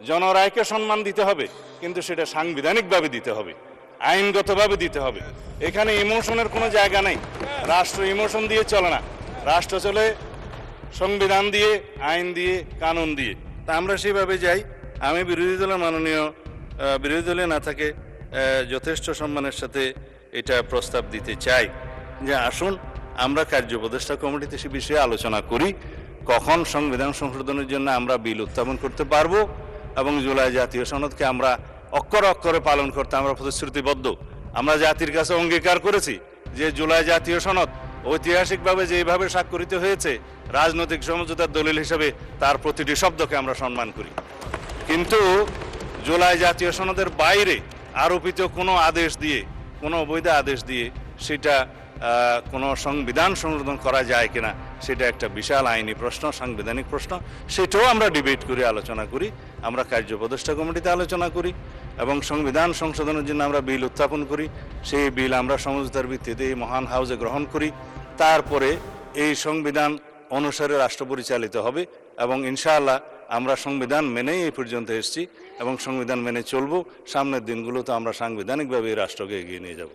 জনরায়কে সম্মান দিতে হবে, কিন্তু সেটা সাংবিধানিকভাবে দিতে হবে, আইনগতভাবে দিতে হবে। এখানে ইমোশনের কোনো জায়গা নেই। রাষ্ট্র ইমোশন দিয়ে চলে না, রাষ্ট্র চলে সংবিধান দিয়ে, আইন দিয়ে, কানুন দিয়ে। তা আমরা সেভাবে যাই। আমি বিরোধী দলের বিরোধী দলে না থাকে যথেষ্ট সম্মানের সাথে এটা প্রস্তাব দিতে চাই যে আসুন আমরা কার্য উপদেষ্টা কমিটিতে সে বিষয়ে আলোচনা করি, কখন সংবিধান সংশোধনের জন্য আমরা বিল উত্থাপন করতে পারবো এবং জুলাই জাতীয় সনদকে আমরা অক্ষরে অক্ষরে পালন করতে আমরা প্রতিশ্রুতিবদ্ধ। আমরা জাতির কাছে অঙ্গীকার করেছি যে জুলাই জাতীয় সনদ ঐতিহাসিকভাবে যেভাবে স্বাক্ষরিত হয়েছে রাজনৈতিক সমঝোতার দলিল হিসেবে তার প্রতিটি শব্দকে আমরা সম্মান করি, কিন্তু জুলাই জাতীয় সনদের বাইরে আরোপিত কোনো আদেশ দিয়ে, কোনো অবৈধ আদেশ দিয়ে সেটা কোনো সংবিধান সংশোধন করা যায় কিনা সেটা একটা বিশাল আইনি প্রশ্ন, সাংবিধানিক প্রশ্ন। সেটাও আমরা ডিবেট করি, আলোচনা করি। আমরা কার্য উপদেষ্টা কমিটিতে আলোচনা করি এবং সংবিধান সংশোধনের জন্য আমরা বিল উত্থাপন করি। সেই বিল আমরা সমঝোতার ভিত্তিতে এই মহান হাউজে গ্রহণ করি। তারপরে এই সংবিধান অনুসারে রাষ্ট্র পরিচালিত হবে এবং ইনশাআল্লাহ আমরা সংবিধান মেনেই এই পর্যন্ত এসেছি এবং সংবিধান মেনে চলব। সামনের দিনগুলোতে আমরা সাংবিধানিকভাবে এই রাষ্ট্রকে এগিয়ে নিয়ে যাব।